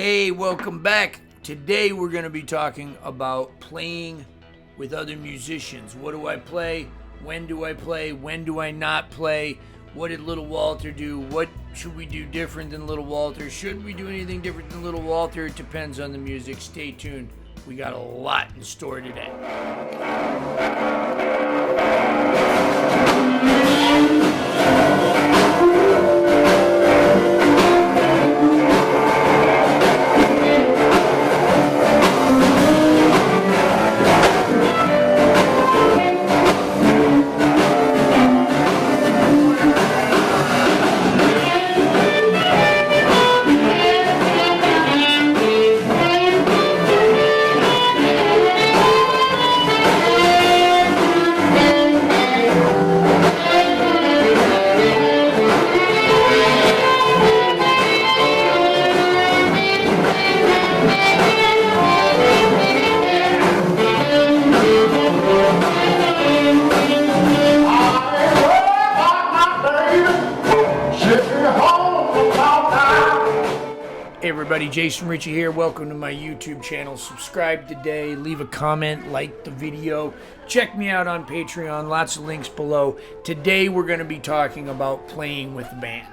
Hey, welcome back. Today we're going to be talking about playing with other musicians. What do I play? When do I play? When do I not play? What did Little Walter do? What should we do different than Little Walter? Should we do anything different than Little Walter? It depends on the music. Stay tuned. We got a lot in store today. Hey everybody, Jason Ricci here. Welcome to my YouTube channel. Subscribe today, leave a comment, like the video. Check me out on Patreon, lots of links below. Today we're going to be talking about playing with the band.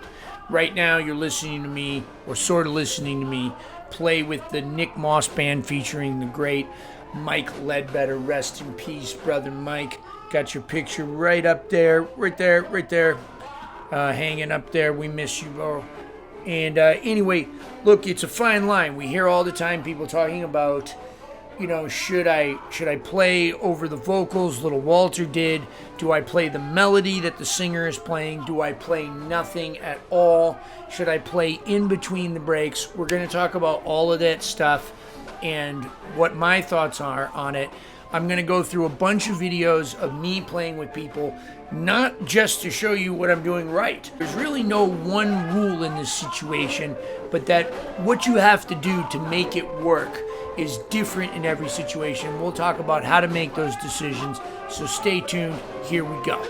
Right now you're listening to me, or sort of listening to me, play with the Nick Moss Band featuring the great Mike Ledbetter. Rest in peace, brother Mike. Got your picture right up there, right there, hanging up there. We miss you, bro. And anyway, look, it's a fine line. We hear all the time people talking about, should I play over the vocals? Little Walter did. Do I play the melody that the singer is playing? Do I play nothing at all? Should I play in between the breaks? We're going to talk about all of that stuff and what my thoughts are on it. I'm going to go through a bunch of videos of me playing with people, not just to show you what I'm doing right. There's really no one rule in this situation, but that what you have to do to make it work is different in every situation. We'll talk about how to make those decisions, so stay tuned. Here we go.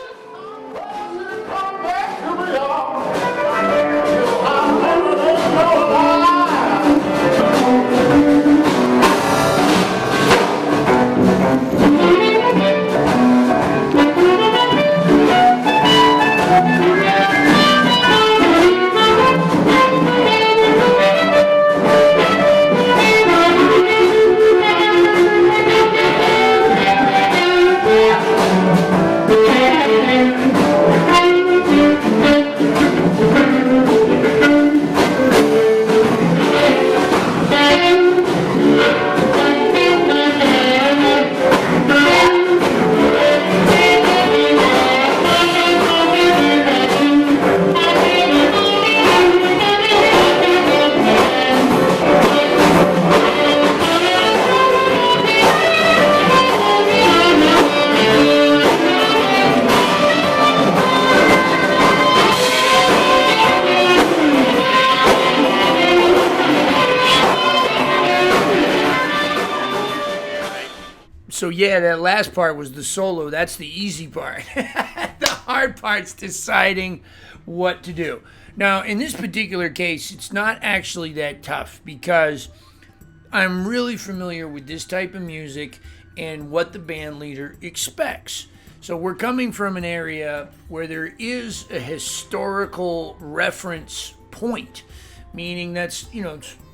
So yeah, that last part was the solo. That's the easy part. The hard part's deciding what to do. Now, in this particular case, it's not actually that tough because I'm really familiar with this type of music and what the band leader expects. So we're coming from an area where there is a historical reference point, meaning that's,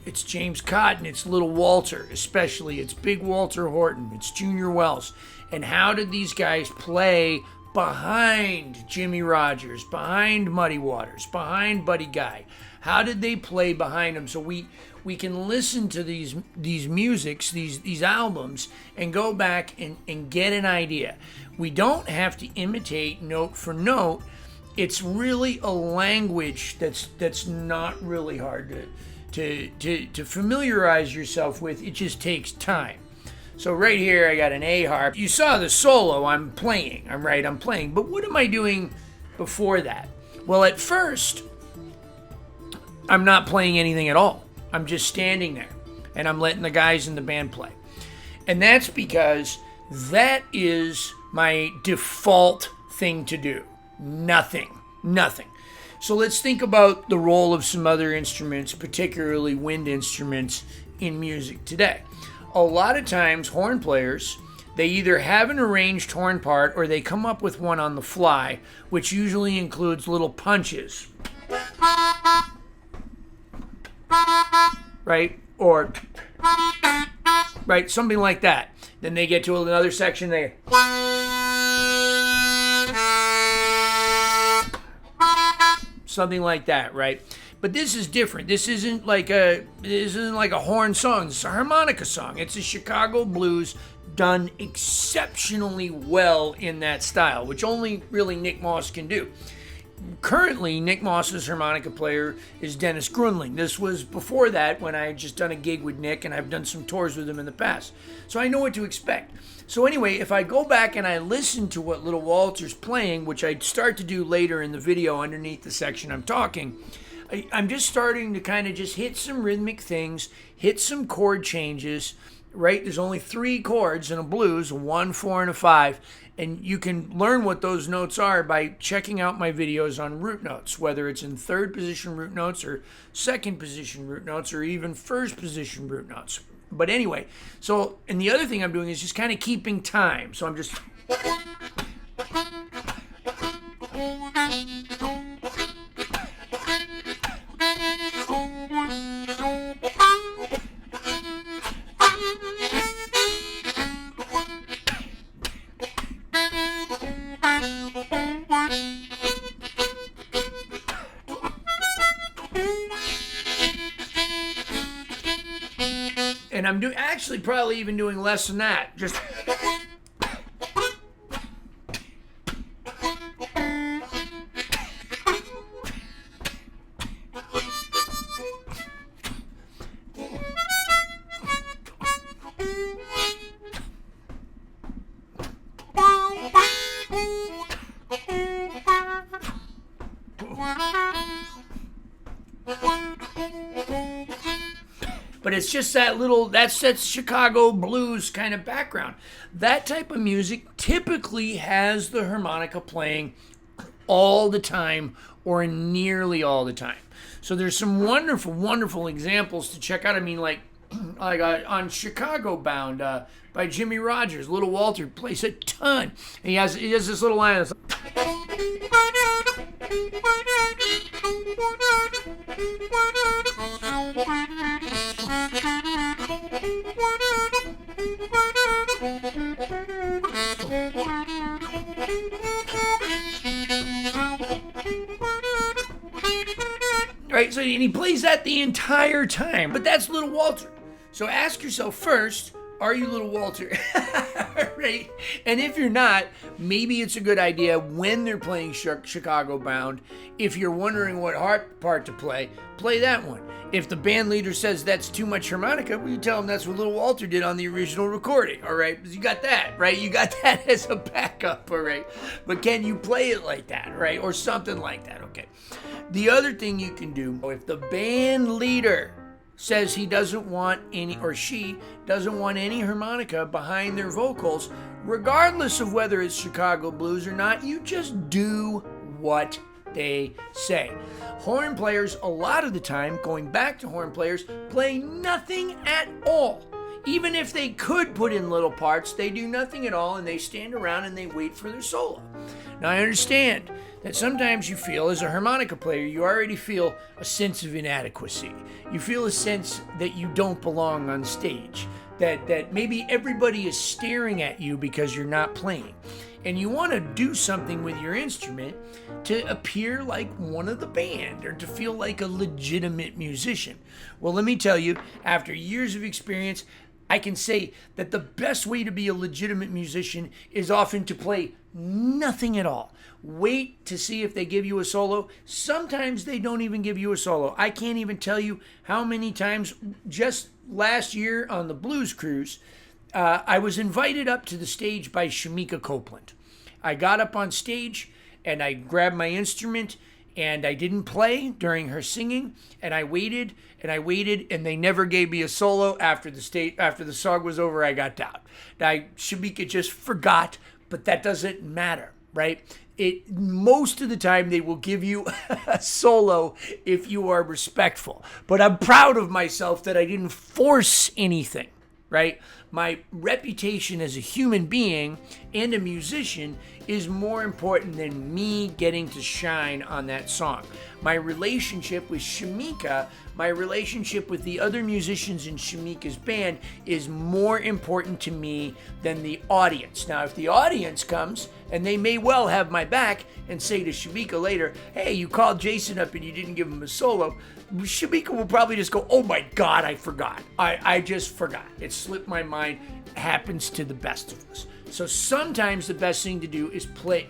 it's James Cotton, it's Little Walter, especially. It's Big Walter Horton, it's Junior Wells. And how did these guys play behind Jimmy Rogers, behind Muddy Waters, behind Buddy Guy? How did they play behind them? So we can listen to these musics, these albums, and go back and get an idea. We don't have to imitate note for note. It's really a language that's not really hard to familiarize yourself with. It just takes time. So right here I got an A harp. You saw the solo. I'm playing. I'm playing. But what am I doing before that? Well, at first I'm not playing anything at all. I'm just standing there and I'm letting the guys in the band play. And that's because that is my default thing to do. Nothing. So let's think about the role of some other instruments, particularly wind instruments, in music today. A lot of times, horn players, they either have an arranged horn part or they come up with one on the fly, which usually includes little punches. Right? Or, right, something like that. Then they get to another section, they... something like that, right? But this is different. This isn't like a horn song. It's a harmonica song. It's a Chicago blues done exceptionally well in that style, which only really Nick Moss can do. Currently, Nick Moss's harmonica player is Dennis Grunling. This was before that, when I had just done a gig with Nick, and I've done some tours with him in the past. So I know what to expect. So anyway, if I go back and I listen to what Little Walter's playing, which I'd start to do later in the video underneath the section I'm talking, I'm just starting to kind of just hit some rhythmic things, hit some chord changes, right? There's only 3 chords in a blues, a 1, 4, and a 5. And you can learn what those notes are by checking out my videos on root notes, whether it's in 3rd position root notes or 2nd position root notes or even 1st position root notes. But anyway, so, and the other thing I'm doing is just kind of keeping time. So I'm just... And I'm actually probably even doing less than that. Just... But it's just that little, that's Chicago blues kind of background. That type of music typically has the harmonica playing all the time or nearly all the time. So there's some wonderful, wonderful examples to check out. I mean, like on Chicago Bound by Jimmy Rogers, Little Walter plays a ton. And he has this little line that's right, so and he plays that the entire time, but that's Little Walter. So ask yourself first, are you Little Walter? Right? And if you're not, maybe it's a good idea when they're playing Chicago Bound, if you're wondering what harp part to play that one. If the band leader says that's too much harmonica, well, you tell them that's what Little Walter did on the original recording, all right? Because you got that, right? You got that as a backup, all right? But can you play it like that, right? Or something like that, okay? The other thing you can do, if the band leader says he doesn't want any, or she doesn't want any harmonica behind their vocals, regardless of whether it's Chicago blues or not, you just do what they say. Horn players, a lot of the time, going back to horn players, play nothing at all. Even if they could put in little parts, they do nothing at all, and they stand around and they wait for their solo. Now, I understand that sometimes you feel, as a harmonica player, you already feel a sense of inadequacy. You feel a sense that you don't belong on stage, that maybe everybody is staring at you because you're not playing. And you want to do something with your instrument to appear like one of the band or to feel like a legitimate musician. Well, let me tell you, after years of experience, I can say that the best way to be a legitimate musician is often to play nothing at all. Wait to see if they give you a solo. Sometimes they don't even give you a solo. I can't even tell you how many times, just last year on the Blues Cruise, I was invited up to the stage by Shamika Copeland. I got up on stage and I grabbed my instrument and I didn't play during her singing, and I waited and they never gave me a solo. After the song was over, I got down. Now, Shamika just forgot, but that doesn't matter. right? Most of the time they will give you a solo if you are respectful. But I'm proud of myself that I didn't force anything, right? My reputation as a human being and a musician is more important than me getting to shine on that song. My relationship with Shamika, my relationship with the other musicians in Shamika's band is more important to me than the audience. Now, if the audience comes, and they may well have my back and say to Shamika later, hey, you called Jason up and you didn't give him a solo, Shamika will probably just go, oh my God, I forgot. I just forgot. It slipped my mind. It happens to the best of us. So sometimes the best thing to do is play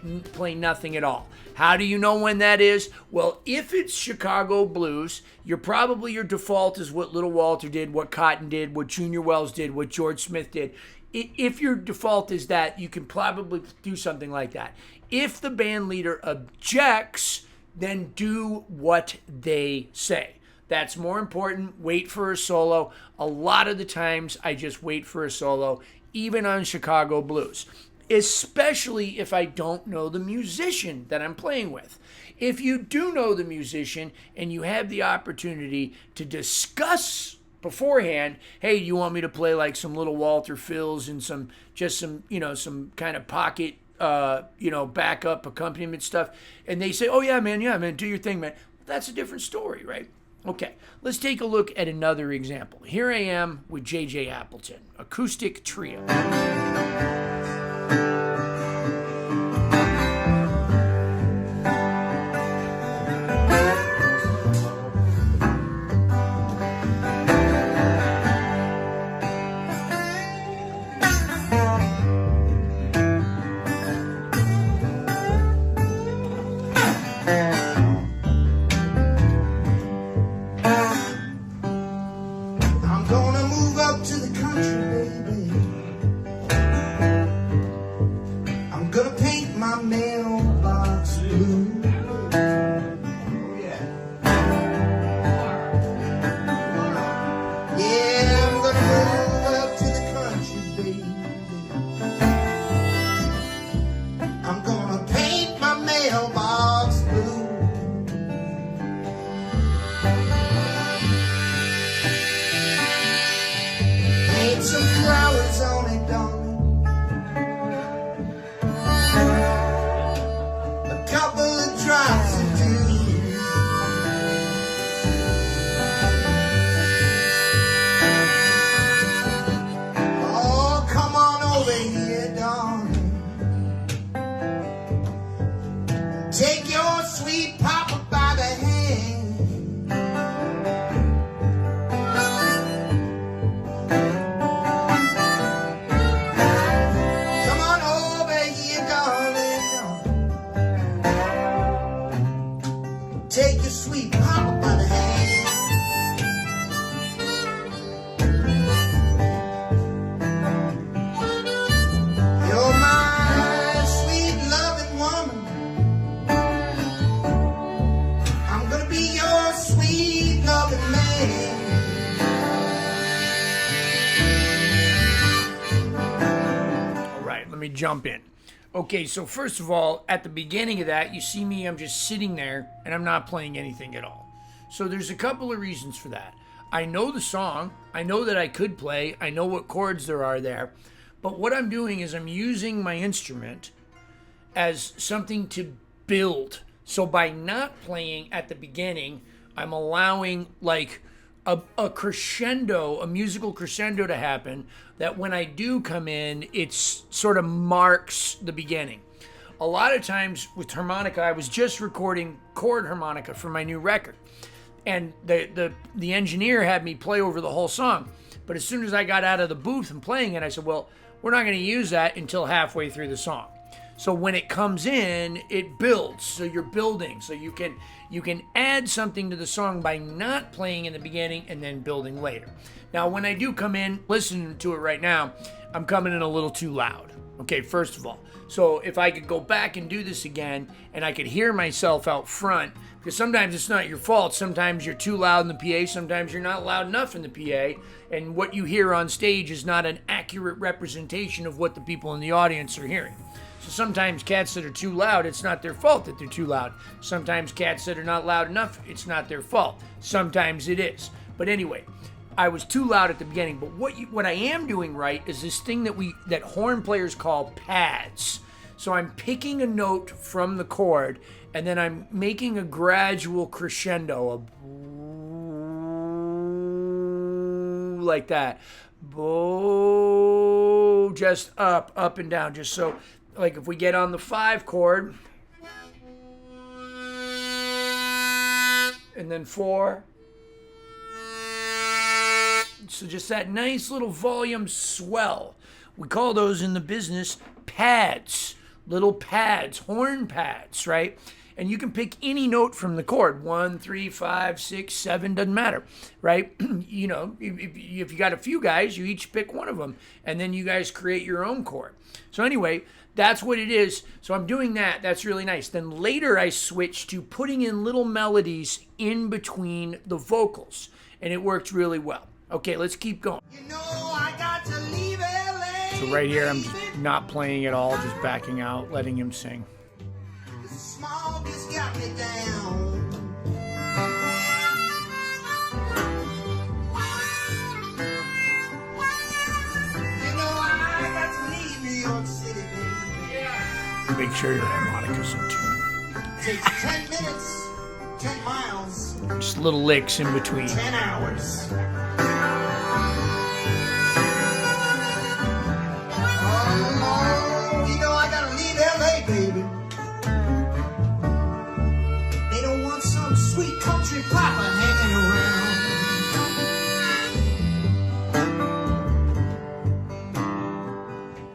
nothing at all. How do you know when that is? Well, if it's Chicago blues, your default is what Little Walter did, what Cotton did, what Junior Wells did, what George Smith did. If your default is that, you can probably do something like that. If the band leader objects, then do what they say. That's more important. Wait for a solo. A lot of the times, I just wait for a solo, even on Chicago blues, especially if I don't know the musician that I'm playing with. If you do know the musician and you have the opportunity to discuss beforehand, hey, you want me to play like some Little Walter fills and some kind of pocket, backup accompaniment stuff, and they say, oh yeah, man, do your thing, man. That's a different story, right? Okay, let's take a look at another example. Here I am with J.J. Appleton, acoustic trio. Jump in. Okay, so first of all, at the beginning of that, you see me, I'm just sitting there and I'm not playing anything at all. So there's a couple of reasons for that. I know the song, I know that I could play, I know what chords there are there, but what I'm doing is I'm using my instrument as something to build. So by not playing at the beginning, I'm allowing like a crescendo, a musical crescendo to happen, that when I do come in, it's sort of marks the beginning. A lot of times with harmonica, I was just recording chord harmonica for my new record, and the engineer had me play over the whole song. But as soon as I got out of the booth and playing it, I said, well, we're not going to use that until halfway through the song. So when it comes in, it builds. So you're building. So you can add something to the song by not playing in the beginning and then building later. Now, when I do come in, listening to it right now, I'm coming in a little too loud. Okay, first of all. So if I could go back and do this again, and I could hear myself out front, because sometimes it's not your fault. Sometimes you're too loud in the PA. Sometimes you're not loud enough in the PA. And what you hear on stage is not an accurate representation of what the people in the audience are hearing. So sometimes cats that are too loud, it's not their fault that they're too loud. Sometimes cats that are not loud enough, it's not their fault. Sometimes it is. But anyway, I was too loud at the beginning. But what I am doing right is this thing that horn players call pads. So I'm picking a note from the chord, and then I'm making a gradual crescendo, like that. Just up and down. Just so, like if we get on the 5 chord, and then 4. So just that nice little volume swell. We call those in the business pads. Little pads, horn pads, right? And you can pick any note from the chord, 1, 3, 5, 6, 7, doesn't matter, right? You know, if you got a few guys, you each pick one of them, and then you guys create your own chord. So anyway, that's what it is. So I'm doing that. That's really nice. Then later I switched to putting in little melodies in between the vocals, and it worked really well. Okay, let's keep going. You know I got to leave LA, so right here, I'm just not playing at all, just backing out, letting him sing. Smog has got me down. You know I got to leave New York City, baby. Yeah. Make sure your harmonica's in tune. Takes 10 minutes, 10 miles. Just little licks in between. 10 hours. Oh, you know I gotta leave LA, baby. Sweet country papa hanging around.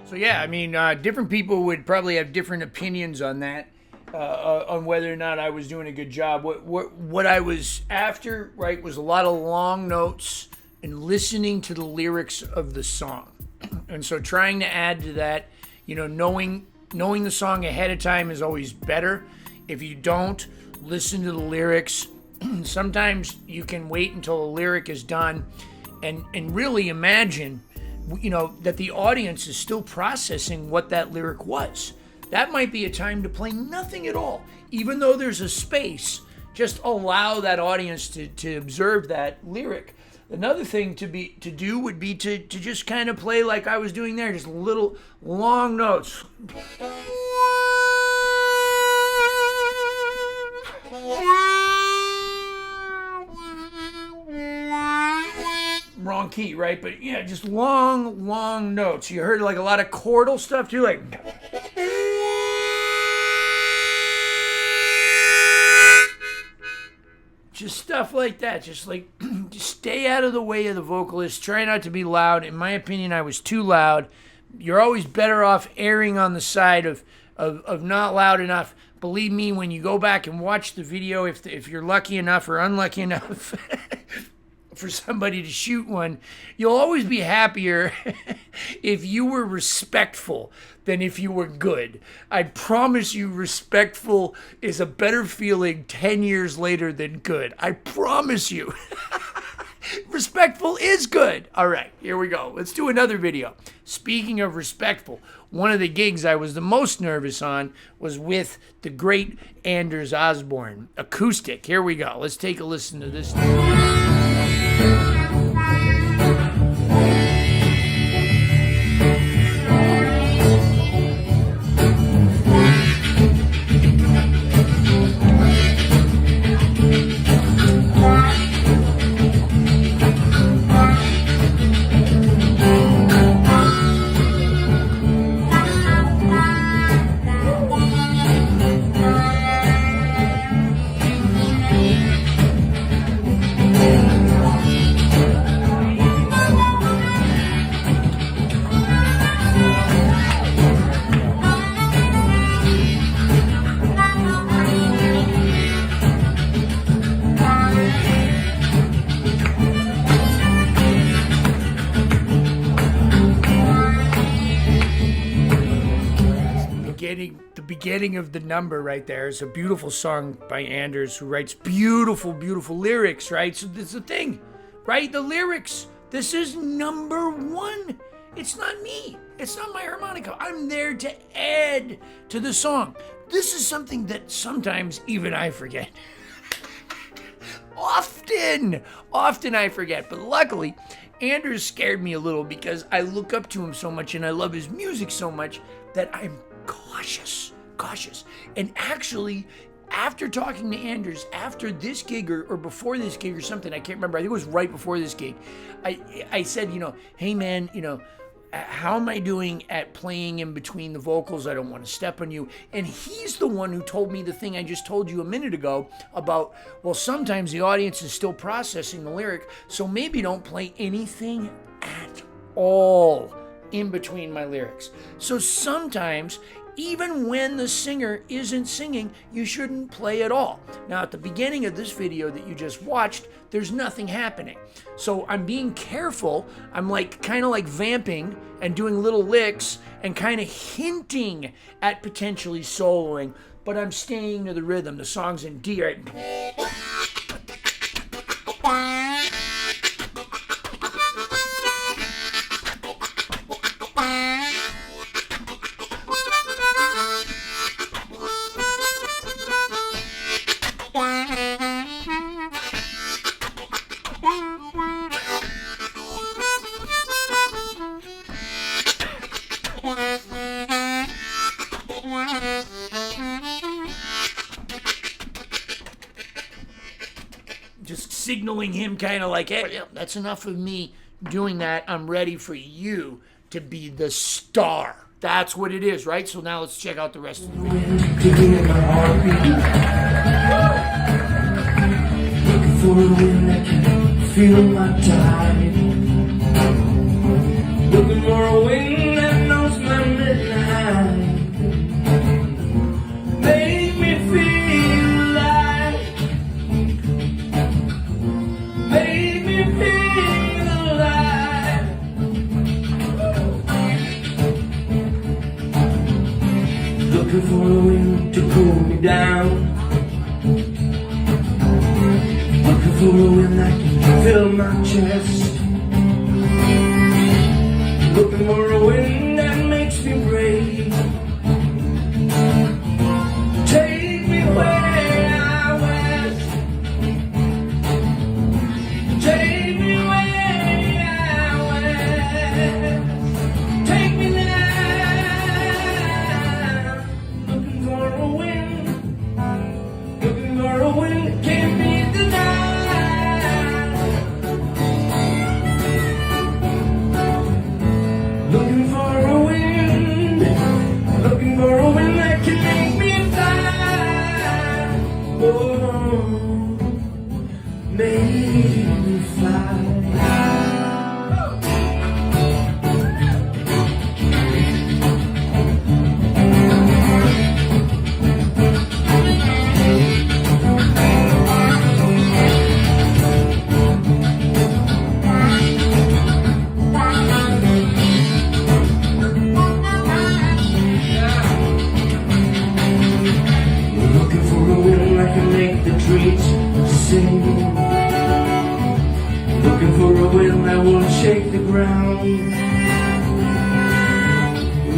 So yeah, I mean, different people would probably have different opinions on that, on whether or not I was doing a good job. What I was after, right, was a lot of long notes and listening to the lyrics of the song, and so trying to add to that, you know, knowing the song ahead of time is always better. If you don't, listen to the lyrics. Sometimes you can wait until the lyric is done and really imagine, you know, that the audience is still processing what that lyric was. That might be a time to play nothing at all. Even though there's a space, just allow that audience to observe that lyric. Another thing to do would be to just kind of play like I was doing there, just little long notes. Wrong key, right? But yeah, just long notes. You heard like a lot of chordal stuff too, like just stuff like that. Just like just stay out of the way of the vocalist. Try not to be loud. In my opinion, I was too loud. You're always better off erring on the side of not loud enough. Believe me, when you go back and watch the video, if you're lucky enough or unlucky enough for somebody to shoot one, you'll always be happier if you were respectful than if you were good. I promise you, respectful is a better feeling 10 years later than good. I promise you. Respectful is good. All right, here we go. Let's do another video. Speaking of respectful, one of the gigs I was the most nervous on was with the great Anders Osborne, acoustic. Here we go. Let's take a listen to this. The beginning of the number right there is a beautiful song by Anders, who writes beautiful lyrics, right? So this is the thing, right? The lyrics. This is number one. It's not me. It's not my harmonica. I'm there to add to the song. This is something that sometimes even I forget. Often I forget. But luckily, Anders scared me a little because I look up to him so much and I love his music so much that I'm cautious. And actually, after talking to Anders, after this gig or before this gig or something, I can't remember, I think it was right before this gig, I said, hey man, how am I doing at playing in between the vocals? I don't want to step on you. And he's the one who told me the thing I just told you a minute ago about, well, sometimes the audience is still processing the lyric, so maybe don't play anything at all in between my lyrics. So sometimes, even when the singer isn't singing, you shouldn't play at all. Now, at the beginning of this video that you just watched, there's nothing happening. So I'm being careful. I'm kind of like vamping and doing little licks and kind of hinting at potentially soloing, but I'm staying to the rhythm. The song's in D, right? Just signaling him kind of like, hey, that's enough of me doing that. I'm ready for you to be the star. That's what it is, right? So now let's check out the rest of the video. Looking for a wind that can feel my tide. Looking for a wind that knows my midnight. Make me feel alive. Make me feel alive. Looking for a wind to cool me down. Looking for a wind that can fill my chest. Looking for a wind that makes me brave. Take me where I went. Take me where I went. Take me there. Looking for a wind. Looking for a wind that can't be denied. Looking for a wind, looking for a wind that can make me fly. Oh, make me fly. Sing. Looking for a wind that won't shake the ground.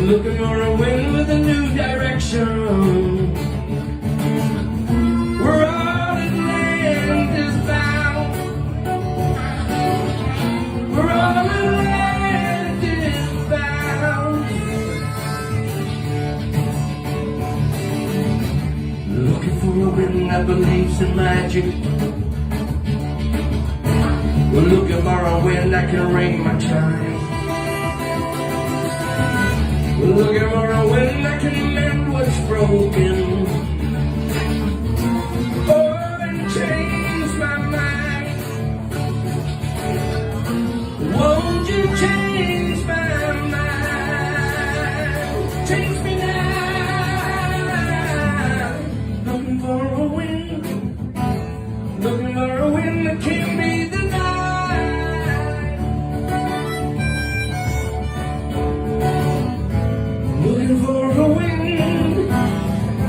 Looking for a wind with a new direction. Where all the land is bound. Where all the land is bound. Looking for a wind that believes in magic. We're looking for a wind that can ring my chime. We're looking for a wind that can mend what's broken. Oh, and change my mind. Won't you change my mind? Change me now. Looking for a wind. Looking for a wind that can be the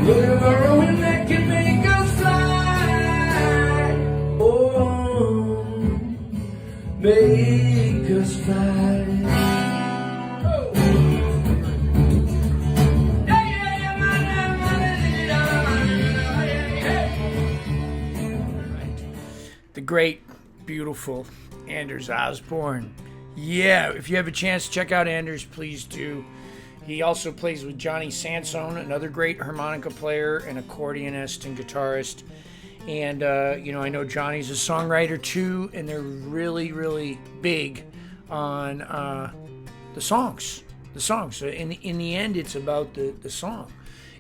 looking for a wind that can make us fly. Oh, make us fly. Oh. great, beautiful Anders Osborne. Yeah, if you have a chance to check out Anders, please do. He also plays with Johnny Sansone, another great harmonica player and accordionist and guitarist. And, I know Johnny's a songwriter too, and they're really, really big on the songs. The songs. So in the end, it's about the song.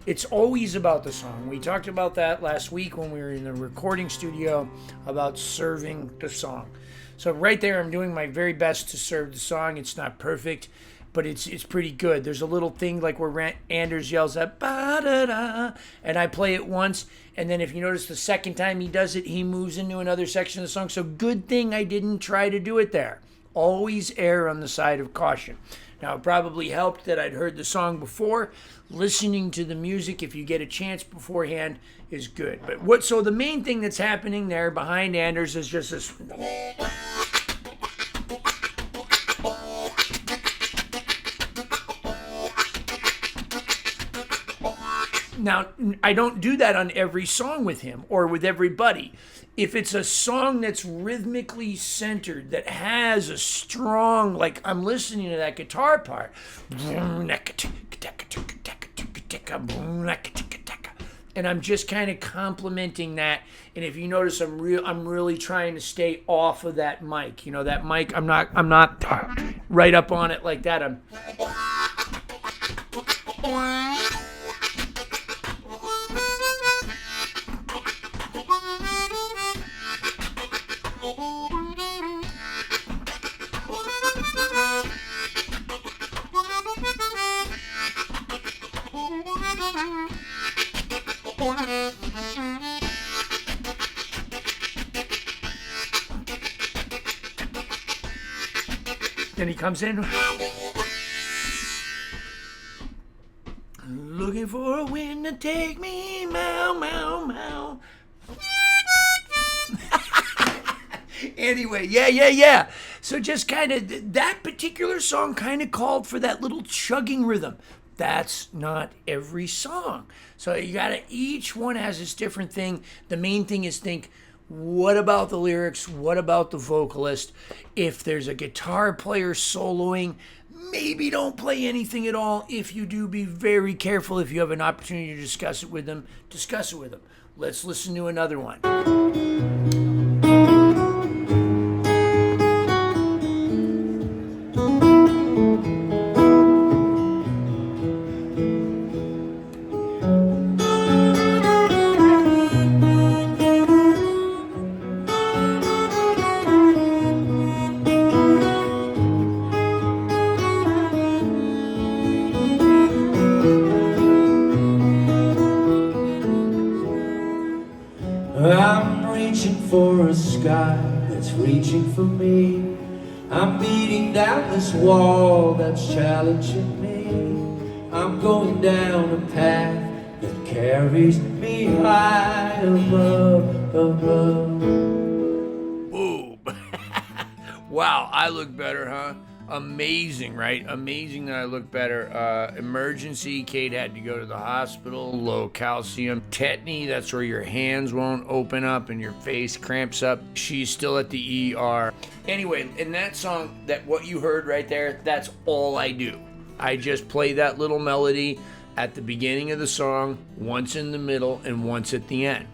It's always about the song. We talked about that last week when we were in the recording studio about serving the song. So right there, I'm doing my very best to serve the song. It's not perfect, but it's pretty good. There's a little thing like where Anders yells at ba-da-da, and I play it once, and then if you notice the second time he does it, he moves into another section of the song. So good thing I didn't try to do it there. Always err on the side of caution. Now, it probably helped that I'd heard the song before. Listening to the music, if you get a chance beforehand, is good. So the main thing that's happening there behind Anders is just this. Now, I don't do that on every song with him or with everybody. If it's a song that's rhythmically centered, that has a strong, like I'm listening to that guitar part, and I'm just kind of complimenting that. And if you notice, I'm really trying to stay off of that mic. You know, that mic, I'm not right up on it like that. Then he comes in. Looking for a wind to take me, meow, meow, meow. Anyway, yeah. So just kind of, that particular song kind of called for that little chugging rhythm. That's not every song. So you gotta, each one has this different thing. The main thing is think, what about the lyrics? What about the vocalist? If there's a guitar player soloing, maybe don't play anything at all. If you do, be very careful. If you have an opportunity to discuss it with them, discuss it with them. Let's listen to another one. I'm reaching for a sky that's reaching for me. I'm beating down this wall that's challenging me. I'm going down a path that carries me high above. Boom. Wow, I look better, huh? Amazing, right? Amazing that I look better. Emergency, Kate had to go to the hospital. Low calcium. Tetany, that's where your hands won't open up and your face cramps up. She's still at the ER. Anyway, in that song, that what you heard right there, that's all I do. I just play that little melody at the beginning of the song, once in the middle, and once at the end.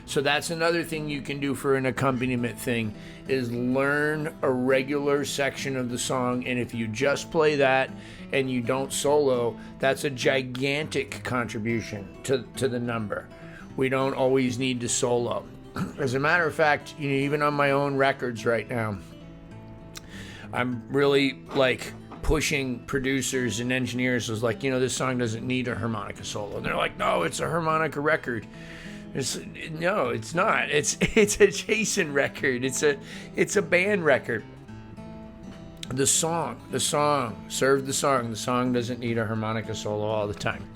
So that's another thing you can do for an accompaniment thing, is learn a regular section of the song, and if you just play that and you don't solo, that's a gigantic contribution to the number. We don't always need to solo. As a matter of fact, even on my own records right now, I'm really like pushing producers and engineers is like, this song doesn't need a harmonica solo. And they're like, no, it's a harmonica record. No, it's not. It's a Jason record. It's a band record. The song, serve the song. The song doesn't need a harmonica solo all the time.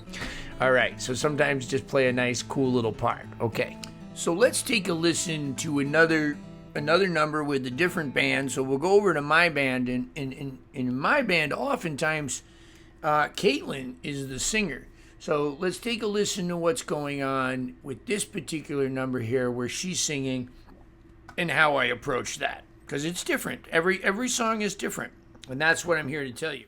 All right, so sometimes just play a nice, cool little part. Okay, so let's take a listen to another number with a different band. So we'll go over to my band, and in my band, oftentimes, Caitlin is the singer. So let's take a listen to what's going on with this particular number here where she's singing. and how I approach that, because it's different. Every song is different, and that's what I'm here to tell you.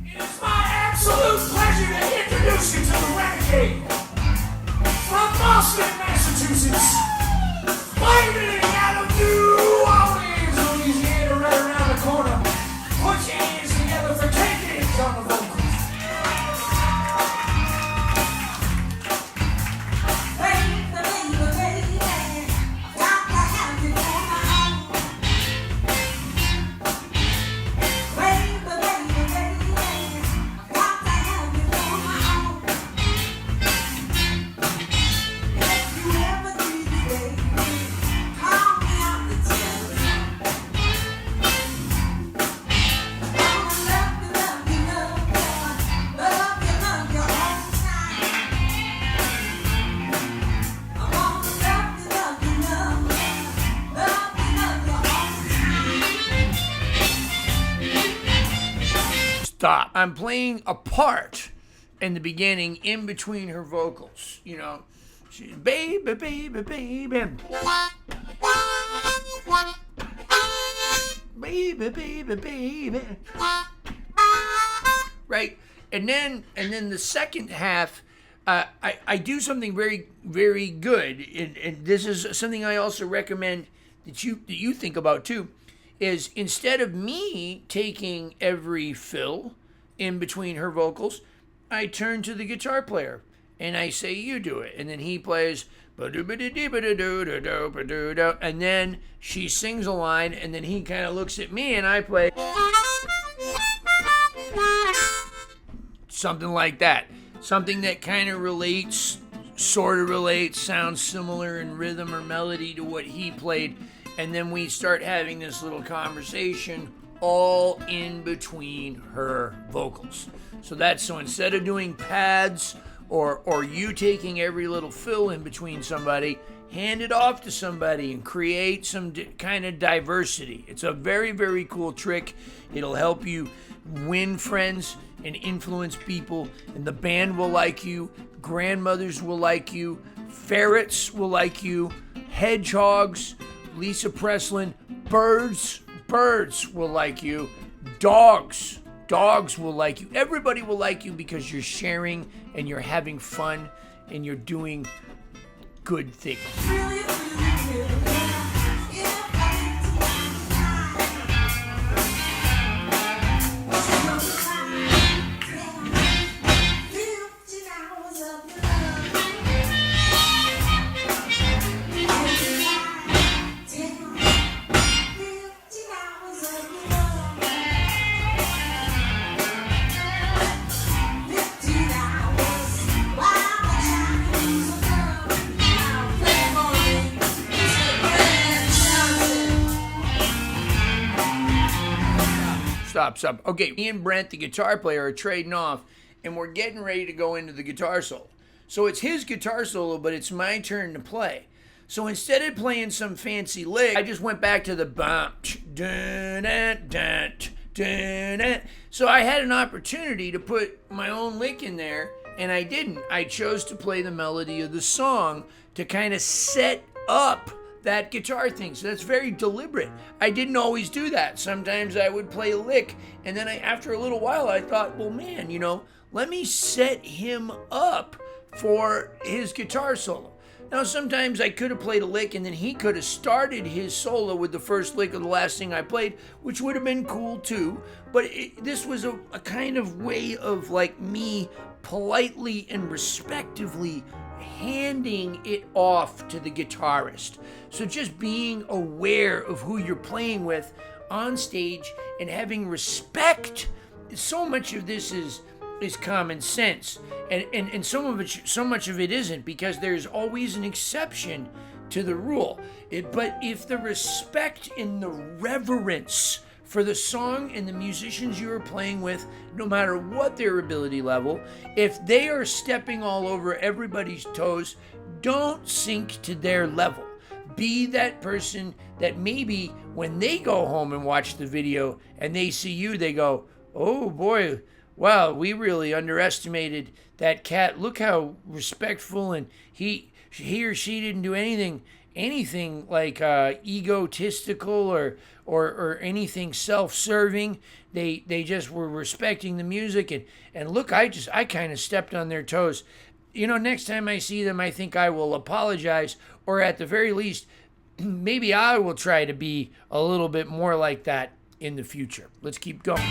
It is my absolute pleasure to introduce you to the Renegade from Boston, Massachusetts, flying out of New Orleans, Louisiana, right around the corner. Put your hands together for K-Kids on the vocals. Stop. I'm playing a part in the beginning in between her vocals. You know, she's baby, baby, baby. Baby, baby, baby. Right? And then the second half, I do something very, very good. And this is something I also recommend that you think about too. Is instead of me taking every fill in between her vocals, I turn to the guitar player and I say, you do it. And then he plays, and then she sings a line, and then he kind of looks at me and I play something like that. Something that kind of relates, sort of relates, sounds similar in rhythm or melody to what he played. And then we start having this little conversation all in between her vocals. So instead of doing pads or you taking every little fill in between somebody, hand it off to somebody and create some kind of diversity. It's a very, very cool trick. It'll help you win friends and influence people, and the band will like you, grandmothers will like you, ferrets will like you, hedgehogs, Lisa Preslin, birds will like you, dogs will like you. Everybody will like you because you're sharing and you're having fun and you're doing good things. Stop. Okay, me and Brent, the guitar player, are trading off, and we're getting ready to go into the guitar solo. So it's his guitar solo, but it's my turn to play. So instead of playing some fancy lick, I just went back to the bump. So I had an opportunity to put my own lick in there, and I didn't. I chose to play the melody of the song to kind of set up that guitar thing. So that's very deliberate. I didn't always do that. Sometimes I would play a lick, and then after a little while I thought, well, man, let me set him up for his guitar solo. Now, sometimes I could have played a lick and then he could have started his solo with the first lick of the last thing I played, which would have been cool too. But this was a kind of way of like me politely and respectively handing it off to the guitarist. So just being aware of who you're playing with on stage and having respect. So much of this is common sense, and so much of it isn't, because there's always an exception to the rule. But if the respect and the reverence for the song and the musicians you are playing with, no matter what their ability level, if they are stepping all over everybody's toes, don't sink to their level. Be that person that maybe when they go home and watch the video and they see you, they go, oh boy, Wow, we really underestimated that cat. Look how respectful, and he or she didn't do anything like egotistical or anything self-serving. They just were respecting the music, and look, I kind of stepped on their toes. Next time I see them, I think I will apologize, or at the very least, maybe I will try to be a little bit more like that in the future. Let's keep going.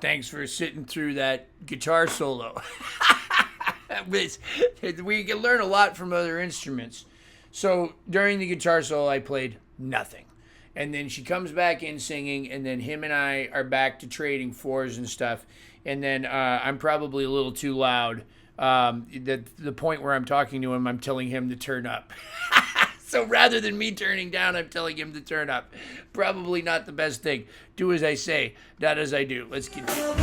Thanks for sitting through that guitar solo. We can learn a lot from other instruments. So during the guitar solo, I played nothing. And then she comes back in singing, and then him and I are back to trading fours and stuff. And then I'm probably a little too loud. The point where I'm talking to him, I'm telling him to turn up. So rather than me turning down, I'm telling him to turn up. Probably not the best thing. Do as I say, not as I do. Let's continue.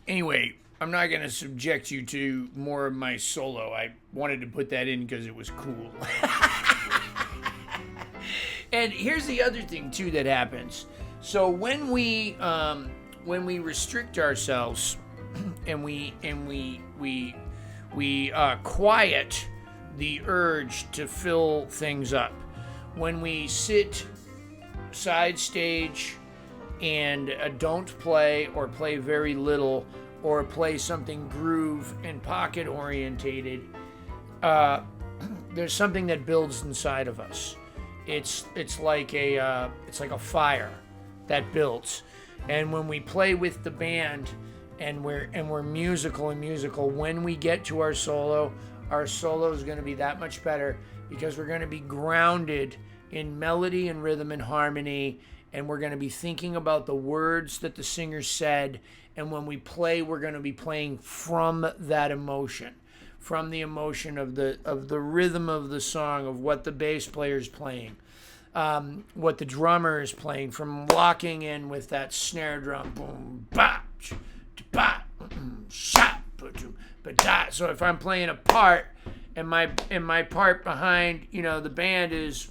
Anyway, I'm not going to subject you to more of my solo. I wanted to put that in because it was cool. And here's the other thing too that happens. So when we restrict ourselves and we quiet the urge to fill things up, when we sit side stage and don't play or play very little or play something groove and pocket orientated, there's something that builds inside of us. It's like a fire that builds, and when we play with the band and we're musical, when we get to our solo is going to be that much better because we're going to be grounded in melody and rhythm and harmony, and we're going to be thinking about the words that the singer said, and when we play, we're going to be playing from that emotion, from the emotion of the rhythm of the song, of what the bass player is playing, what the drummer is playing, from locking in with that snare drum, boom, ba, ba, shot, ba-da. So if I'm playing a part and my part behind, the band is,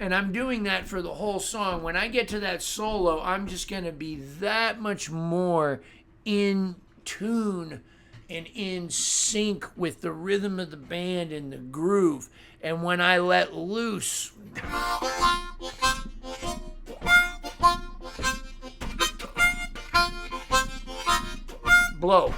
and I'm doing that for the whole song, when I get to that solo, I'm just going to be that much more in tune and in sync with the rhythm of the band and the groove. And when I let loose, blow.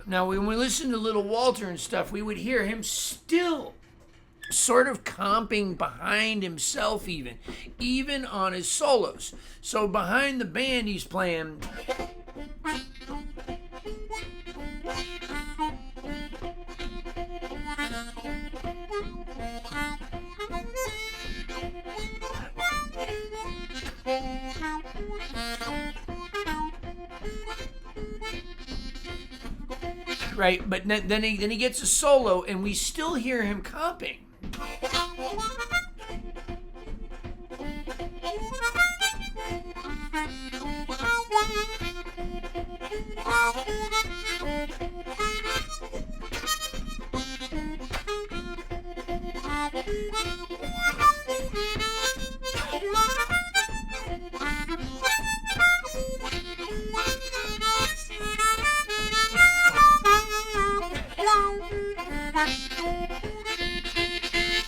Now, when we listened to Little Walter and stuff, we would hear him still sort of comping behind himself even on his solos. So behind the band, he's playing. Right, but then he gets a solo, and we still hear him comping.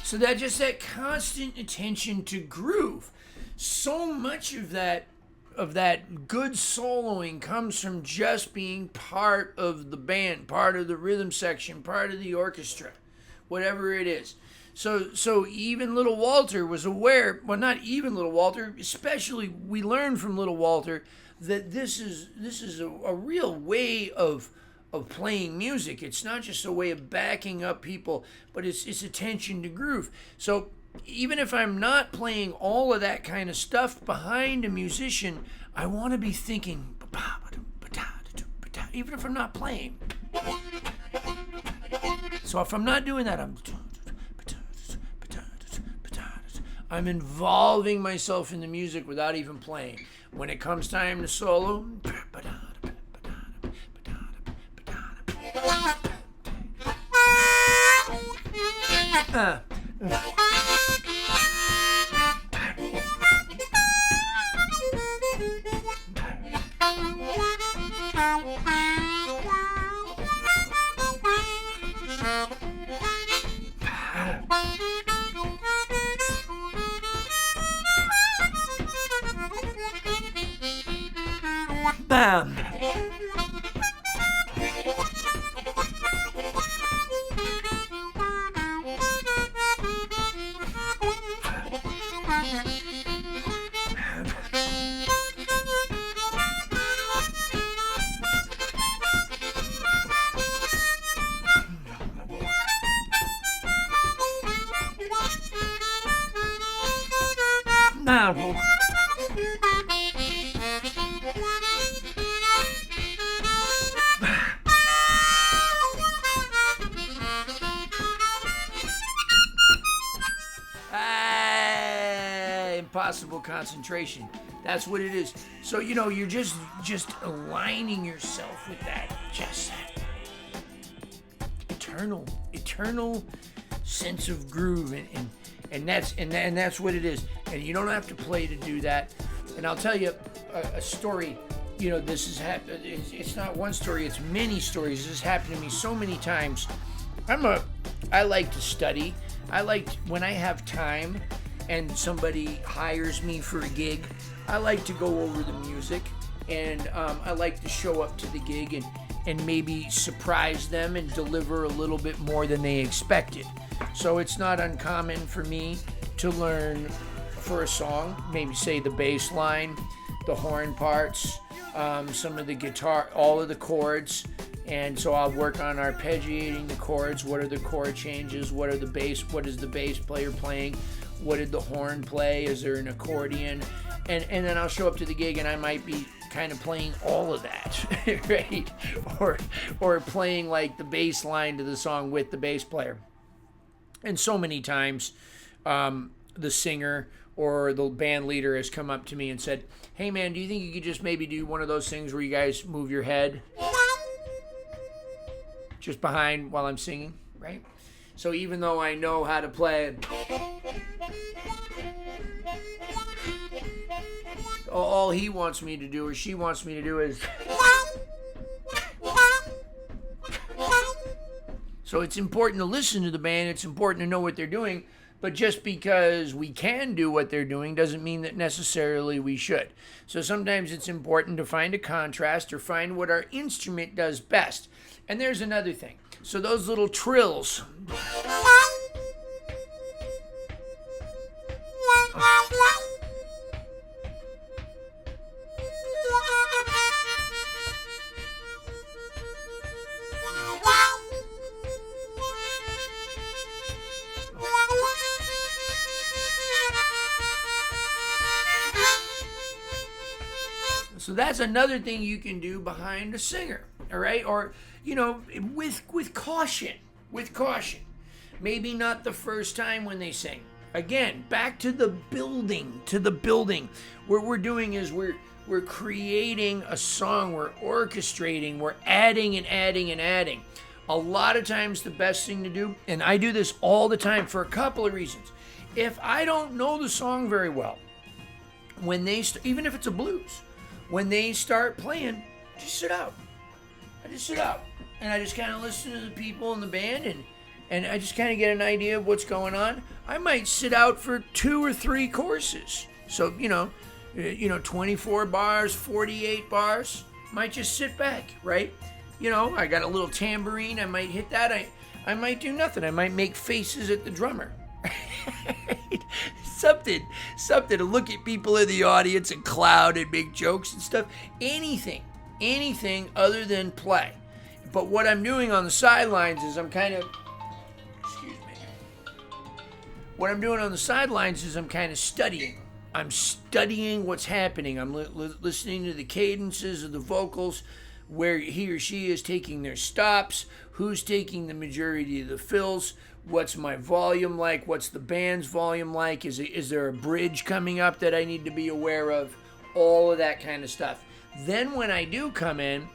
So that constant attention to groove. So much of that good soloing comes from just being part of the band, part of the rhythm section, part of the orchestra, whatever it is. So even Little Walter was aware, well, not even Little Walter, especially we learned from Little Walter that this is a real way of playing music. It's not just a way of backing up people, but it's attention to groove. So even if I'm not playing all of that kind of stuff behind a musician, I want to be thinking, even if I'm not playing. So if I'm not doing that, I'm involving myself in the music without even playing. When it comes time to solo, bam. Impossible concentration. That's what it is. So you're just aligning yourself with that, just that eternal sense of groove, and that's what it is. And you don't have to play to do that. And I'll tell you a story. This has happened. It's not one story. It's many stories. This has happened to me so many times. I like to study. When I have time and somebody hires me for a gig, I like to go over the music, and I like to show up to the gig and maybe surprise them and deliver a little bit more than they expected. So it's not uncommon for me to learn for a song, maybe say the bass line, the horn parts, some of the guitar, all of the chords. And so I'll work on arpeggiating the chords. What are the chord changes? What is the bass player playing? What did the horn play? Is there an accordion? And then I'll show up to the gig and I might be kind of playing all of that, right? Or playing like the bass line to the song with the bass player. And so many times, the singer or the band leader has come up to me and said, "Hey man, do you think you could just maybe do one of those things where you guys move your head just behind while I'm singing," right? So even though I know how to play, all he wants me to do or she wants me to do is... So it's important to listen to the band. It's important to know what they're doing. But just because we can do what they're doing doesn't mean that necessarily we should. So sometimes it's important to find a contrast or find what our instrument does best. And there's another thing. So those little trills. So that's another thing you can do behind a singer, all right? Or, with caution, Maybe not the first time when they sing. Again, back to the building. What we're doing is we're creating a song, we're orchestrating, we're adding and adding and adding. A lot of times the best thing to do, and I do this all the time for a couple of reasons. If I don't know the song very well, even if it's a blues, when they start playing, just sit out. I just sit out and I just kind of listen to the people in the band and I just kind of get an idea of what's going on. I might sit out for 2 or 3 courses. So, 24 bars, 48 bars, might just sit back, right? I got a little tambourine, I might hit that. I might do nothing. I might make faces at the drummer. Something to look at people in the audience and clown and make jokes and stuff. Anything other than play. But what I'm doing on the sidelines is I'm kind of studying. I'm studying what's happening. I'm listening to the cadences of the vocals, where he or she is taking their stops, who's taking the majority of the fills, what's my volume like, what's the band's volume like, is there a bridge coming up that I need to be aware of, all of that kind of stuff. Then when I do come in,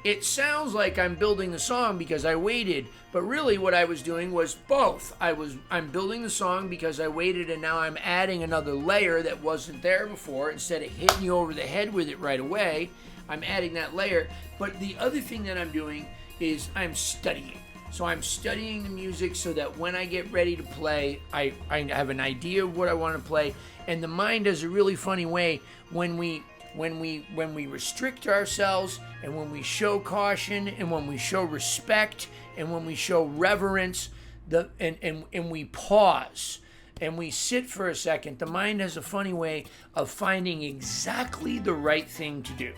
it sounds like I'm building the song because I waited, but really what I was doing was both. I'm building the song because I waited, and now I'm adding another layer that wasn't there before. Instead of hitting you over the head with it right away, I'm adding that layer. But the other thing that I'm doing is I'm studying. So I'm studying the music so that when I get ready to play, I have an idea of what I want to play. And the mind does a really funny way when we restrict ourselves, and when we show caution, and when we show respect, and when we show reverence, and we pause and we sit for a second. The mind has a funny way of finding exactly the right thing to do.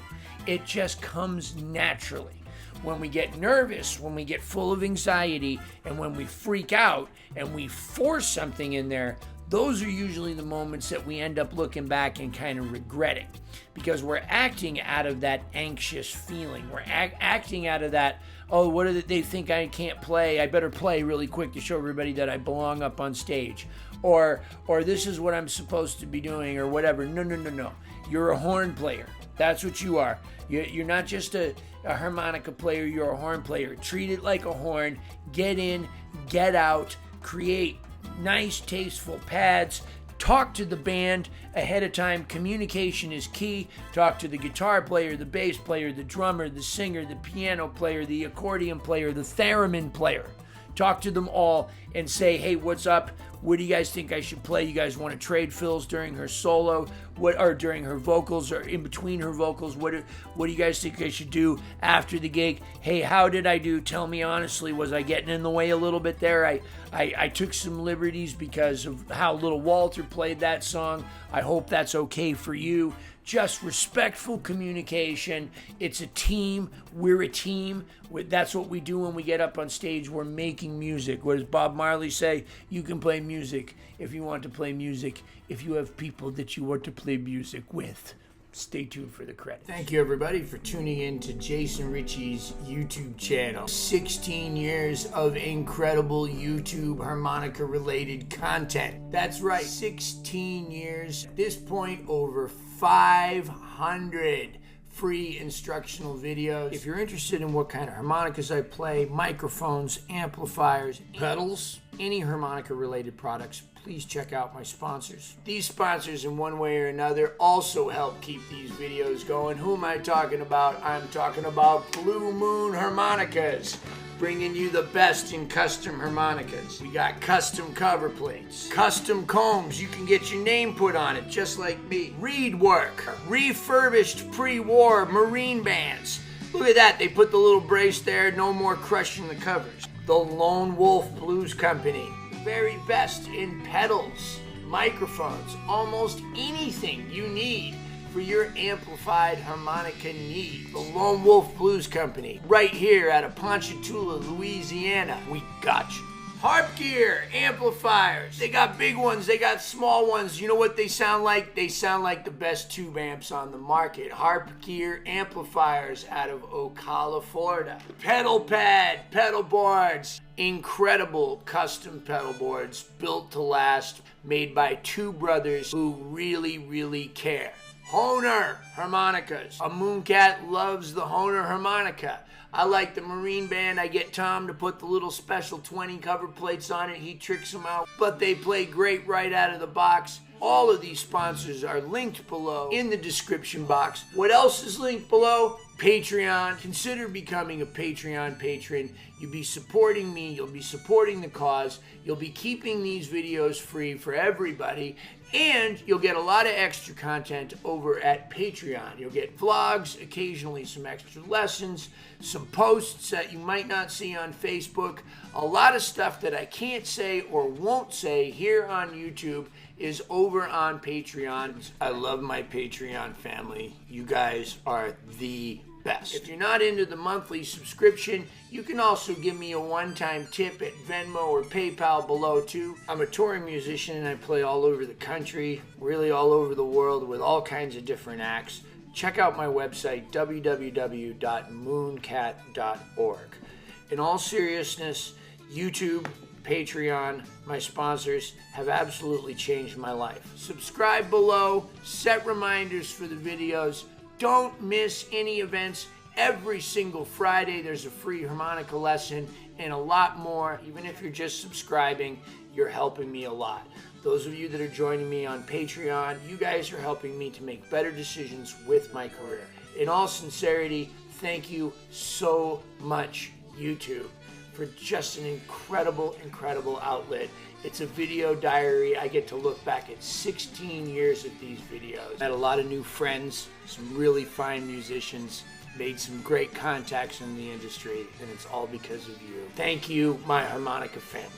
It just comes naturally. When we get nervous, when we get full of anxiety, and when we freak out and we force something in there, those are usually the moments that we end up looking back and kind of regretting, because we're acting out of that anxious feeling. We're acting out of that, what do they think I can't play? I better play really quick to show everybody that I belong up on stage. Or this is what I'm supposed to be doing, or whatever. No. You're a horn player. That's what you are. You're not just a harmonica player, you're a horn player. Treat it like a horn. Get in, get out, create nice, tasteful pads. Talk to the band ahead of time. Communication is key. Talk to the guitar player, the bass player, the drummer, the singer, the piano player, the accordion player, the theremin player. Talk to them all and say, hey, what's up? What do you guys think I should play? You guys want to trade fills during her solo? Or during her vocals, or in between her vocals? What do you guys think I should do after the gig? Hey, how did I do? Tell me honestly, was I getting in the way a little bit there? I took some liberties because of how little Walter played that song. I hope that's okay for you. Just respectful communication. It's a team. We're a team. That's what we do when we get up on stage. We're making music. What does Bob Marley say? You can play music if you want to play music, if you have people that you want to play music with. Stay tuned for the credits. Thank you, everybody, for tuning in to Jason Ricci's YouTube channel. 16 years of incredible YouTube harmonica-related content. That's right, 16 years. At this point, over 500 free instructional videos. If you're interested in what kind of harmonicas I play, microphones, amplifiers, pedals, any harmonica related products, please check out my sponsors. These sponsors, in one way or another, also help keep these videos going. Who am I talking about? I'm talking about Blue Moon Harmonicas, bringing you the best in custom harmonicas. We got custom cover plates, custom combs. You can get your name put on it, just like me. Reed work, refurbished pre-war Marine bands. Look at that, they put the little brace there, no more crushing the covers. The Lone Wolf Blues Company, the very best in pedals, microphones, almost anything you need for your amplified harmonica need. The Lone Wolf Blues Company, right here out of Ponchatoula, Louisiana. We got you. Harp gear, amplifiers. They got big ones, they got small ones. You know what they sound like? They sound like the best tube amps on the market. Harp gear amplifiers out of Ocala, Florida. Pedal pad, pedal boards. Incredible custom pedal boards built to last, made by two brothers who really, really care. Hohner harmonicas. A Mooncat loves the Hohner harmonica. I like the Marine band. I get Tom to put the little special 20 cover plates on it. He tricks them out, but they play great right out of the box. All of these sponsors are linked below in the description box. What else is linked below? Patreon. Consider becoming a Patreon patron. You'll be supporting me. You'll be supporting the cause. You'll be keeping these videos free for everybody. And you'll get a lot of extra content over at Patreon. You'll get vlogs, occasionally some extra lessons, some posts that you might not see on Facebook. A lot of stuff that I can't say or won't say here on YouTube is over on Patreon. I love my Patreon family. You guys are the best. If you're not into the monthly subscription, you can also give me a one-time tip at Venmo or PayPal below too. I'm a touring musician and I play all over the country, really all over the world with all kinds of different acts. Check out my website, www.mooncat.org. In all seriousness, YouTube, Patreon, my sponsors have absolutely changed my life. Subscribe below, set reminders for the videos. Don't miss any events. Every single Friday there's a free harmonica lesson and a lot more. Even if you're just subscribing, you're helping me a lot. Those of you that are joining me on Patreon, you guys are helping me to make better decisions with my career. In all sincerity, thank you so much, YouTube, for just an incredible, incredible outlet. It's a video diary. I get to look back at 16 years of these videos. I had a lot of new friends, some really fine musicians, made some great contacts in the industry, and it's all because of you. Thank you, my harmonica family.